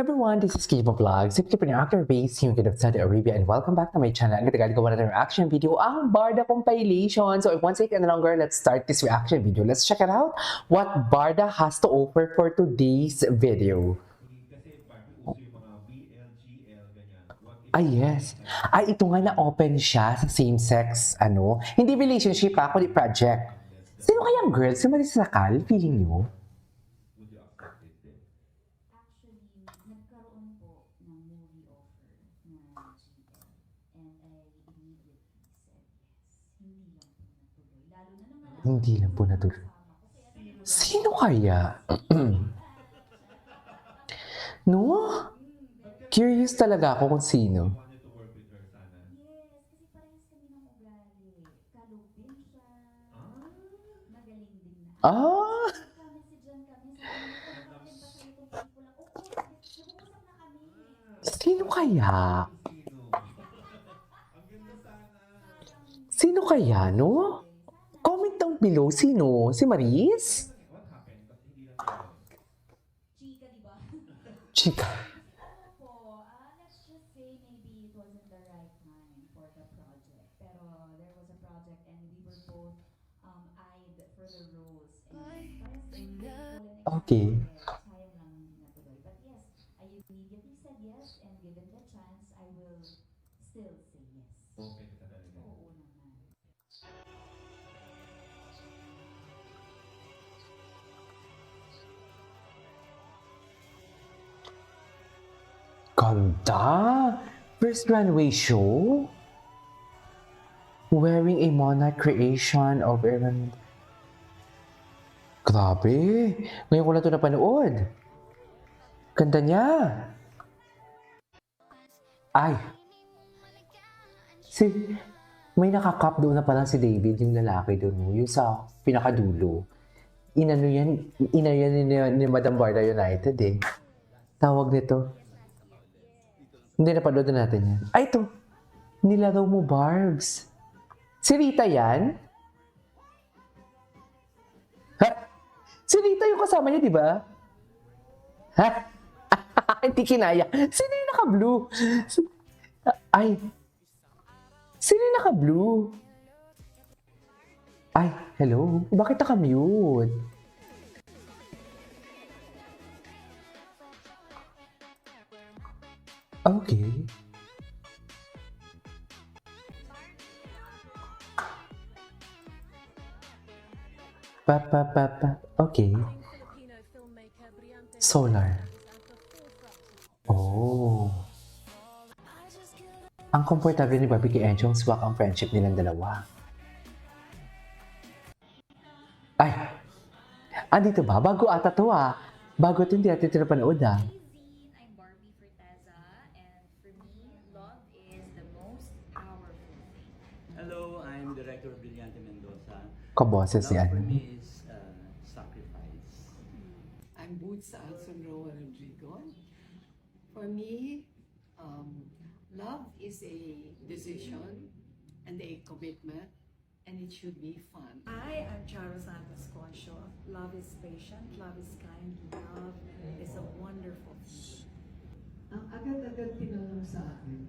Everyone, this is Kibo Vlog. Simply put, actor based yung of Saudi Arabia, and welcome back to my channel. Ang gagawa natin ng reaction video, ang Barda compilation. So, once again, no longer, let's start this reaction video. Let's check it out. What Barda has to offer for today's video. Yes. Ito nga na-open siya sa same-sex, hindi relationship kundi project. Sino kayang girl? Si Marisa Sakal, feeling nyo? Nagkaroon po ng movie offer na GL and I immediately said yes. Hindi lang po natuloy. Lalo na naman Sino kaya? No? Curious talaga ako kung sino. Yes, kasi parehas kami ng ugali. Kalupin siya. Magaling din na. Nagka-messagean kami. Sabi niya, ba kayo itong pelikula? Opo, nag-uusap na kami. Sino kaya? Sino kaya, no? Comment down below, sino? Si Maris? Chika, di ba? Chika. Let's just say maybe it wasn't the right time for the project. Pero there was a project and we were both eyed for the roles. Okay. Sayang lang hindi natuloy. But yes, I immediately said yes and given the chance, I will still say yes. Okay ka talaga. Oo naman. Ganda! First runway show? Wearing a monarch creation of Iran. Grabe! Ngayon ko lang ito napanood. Ganda niya! Ay! May nakakap doon na parang si David, yung lalaki doon, yung sa pinakadulo. Inano yan ni Madam Barda United eh. Tawag nito. Hindi napanood na natin yan. Ay, ito. Nilaro mo, Barbs. Si Rita yan? Ha? Si Rita yung kasama niya, di ba? Ha? Hindi kinaya. Sino yung naka-blue? Ay. Sino yung naka-blue? Ay, hello. Bakit naka-mute? Okay. Okay. Solar. Oh. Ang komportable ni Barbie kay Enchong, swak ang friendship nilang dalawa. Ay! Andito ba? Bago ata to Bago ito, hindi natin ito napanood I'm Barbie Forteza, and for me, love is the most powerful thing. Hello, I'm Director Brillante Mendoza. Kaboses Love yan. for me is sacrifice. I'm Boots Alson Roa Rodrigo. For me, love is a decision and a commitment, and it should be fun. I am Charo Santos Concho. Love is patient, love is kind, love is a wonderful thing. Ang agad-agad tinanong sa akin,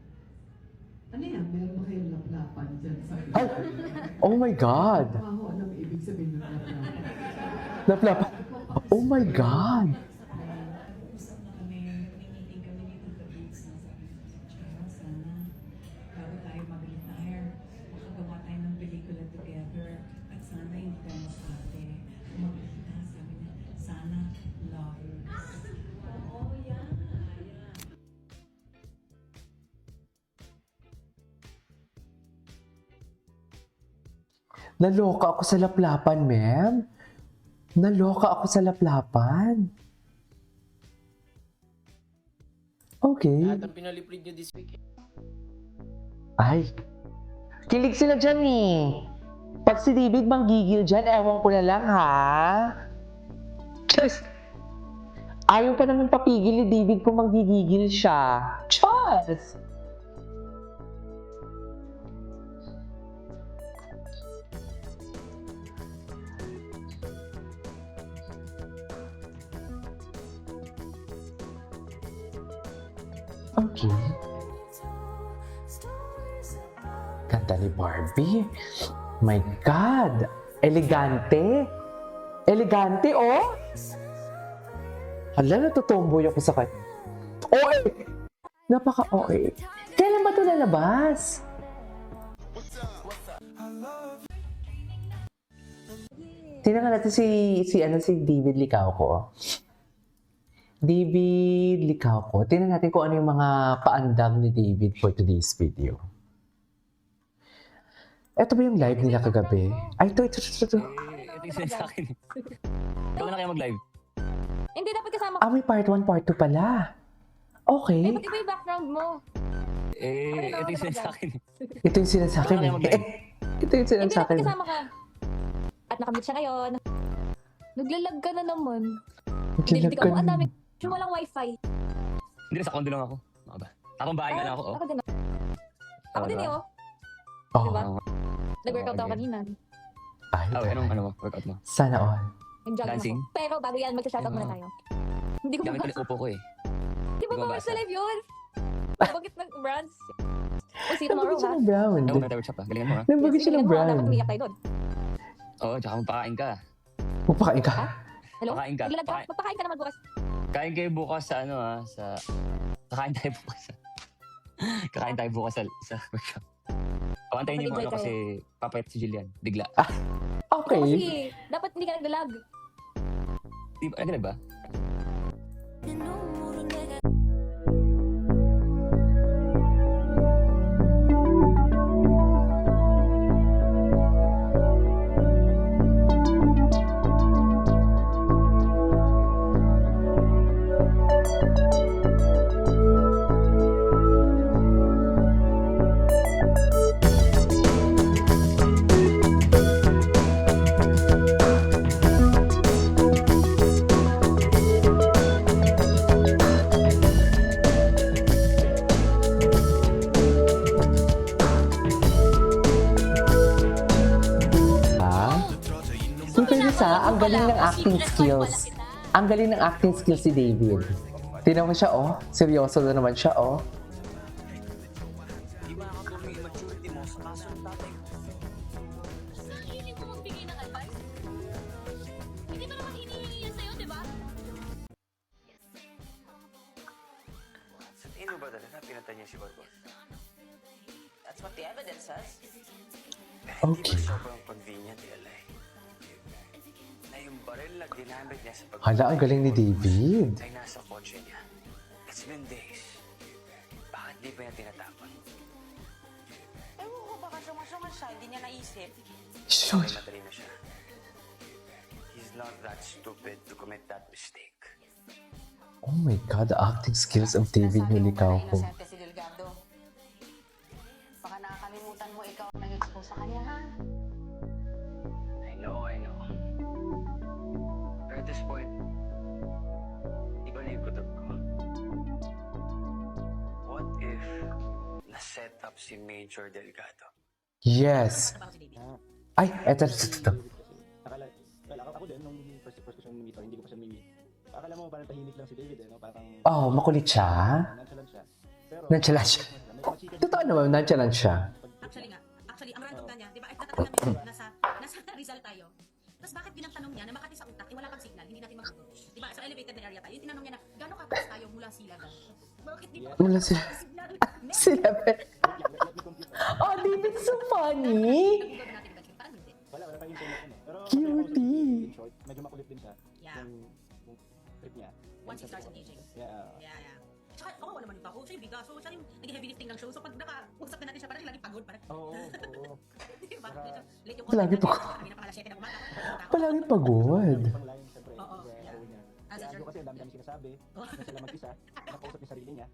ano yan, meron ba kayong laplapan dyan sa Ay! Oh my God! Ako, anong ibig sabihin ng laplapan? Laplap. Oh my God! Usap na kami, meeting kami ni Tita Boots na sabi ko sa Charo, sana bago tayo mag-retire, makagawa tayo ng pelikula together at sana hindi tayo mag-ate. Magkita, sabi niya, sana love. Oo, yeah. Naloka ako sa laplapan, ma'am. Naloka ako sa laplapan. Okay. Lahat ang pinaliprid nyo this week. Ay. Kilig sila dyan eh. Pag si David manggigil dyan, ewan ko na lang ha. Just, ayaw pa naman papigil ni David kung manggigigil siya. Just. Okay. Ganda ni Barbie. My God! Elegante! Elegante, oh! Hala, natutumboy ako sa kanya. OA! Napaka-OA. Kailan ba ito lalabas? Tingnan nga natin si David Licauco. David Licauco. Tingnan natin kung ano yung mga paandam ni David for today's video. Ito ba yung live nila kagabi? Ay, ito. Ito yung sa akin. Ikaw na kaya mag-live. Hindi, dapat kasama ka. Ah, may part 1, part 2 pala. Okay. Eh, ba't iba yung background mo? Ito yung sa akin. Ito yung sinasakin. Ikaw na kaya mag-live. Ito yung Hindi, dapat sinasakin. kasama ka. At nakamit siya ngayon. Naglalag ka na naman. Hindi ka mo, ang dami. Yung walang wifi. Hindi, sa condo lang ako. Ano ba? Takong bahay na lang ako. Ako din. Ako din eh, oh. Oh. Diba? Oo. Nag-workout ako Okay. kanina. Ay, Ano mo? Workout mo? sana all. Nag-jogging Dancing? ako. Pero bago yan, magsa-shoutout muna tayo. Hindi ko Gamit ko mabasa. na upo ko eh. Di ba Di ba bawal basa? sa live yun? Bakit ng brands? O, see you tomorrow, Nabagay siya ha? ng brown. Ayaw mo na workshop ah. Galingan mo ah. Nabagay siya ng Sige, brown. dapat umiyak tayo doon. Oo, tsaka magpakain ka. Magpakain ka. Hello? Pakain ka. Naglalag ka? Magpakain ka naman bukas. Kain kayo bukas sa Kakain tayo bukas sa... Kakain tayo bukas sa workshop. Pakantayin niyo yung Mag-enjoy ano kasi papayat si Jillian. Bigla. Okay. Kasi, dapat hindi ka naglalag. Di ba? Ano ba? Ha? Super ang galing ng acting skills. Ang galing ng acting skills si David. Tingnan mo siya, oh. Seryoso na naman siya, oh. Hindi mo magbigay ng advice? Hindi mo naman hinihingi yan sa'yo, di ba? Sa tingin mo ba talaga pinatay niya si Barbos? That's what the evidence says. Hindi Okay. ba sobrang convenient, Eli? Na yung baril na ginamit niya sa Hala, ang galing ni David. ay nasa kotse niya. It's been days. Bakit di pa niya tinatapon? Ewan ko, baka sunga-sunga siya, hindi niya naisip. Sure. Okay, madali na siya. He's not that stupid to commit that mistake. Oh my God, the acting skills of David Sinasabi mo ba na Licauco. inosente si Delgado? Baka nakakalimutan mo ikaw ang nag-expose sa kanya, ha? I know. Pero at this point, di ba naigutot ko? What if na-set up si Major Delgado? Yes. Ay, eto. Akala ako din, nung first ko siya meet, hindi ko pa siya meet. Akala mo parang tahimik lang si David, no? Parang Oh, makulit siya. nonchalant siya. Pero, Nonchalant siya. Totoo naman, nonchalant siya. Actually, ang random ka niya, di ba? Ay, nakatanda namin nasa Rizal tayo. Tapos bakit pinagtanong niya na Makati sa utak, wala pang signal, hindi natin magugot. Di ba? Sa elevated na area tayo, yung tinanong niya na, gano'ng kataas tayo mula Silaga? Bakit di ba? Mula sila. Signal. Sila. Oh, David, so funny. Nag-google ba natin eventually? Parang hindi. wala pa yung information. Pero, Cutie. in short, medyo makulit din siya. Yeah. Yung trip niya. Once he starts engaging. Yeah. Yeah. Tsaka, kawawa naman yung tao. Siya yung biga. So, siya yung nag-heavy lifting ng show. So, pag naka-usap na natin siya, parang lagi pagod. Parang, Oo. di ba? Late yung Palagi content pagod. natin. Sabi na pala 7 na umaga. Palagi pagod. Pang line, siyempre. Oo, kaya yeah. ayaw niya. As a Kaya jerk. kasi ang dami-dami sinasabi. Oh. Na sila mag-isa. Nakausap yung sarili niya.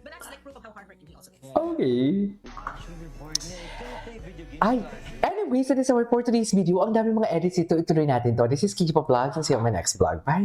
But that's like proof of how hardworking he also is. Okay. Ay, anyways, that is our for today's video. Ang dami mga edits ito. Ituloy natin to. This is Kiki Vlogs. And see you on my next vlog. Bye!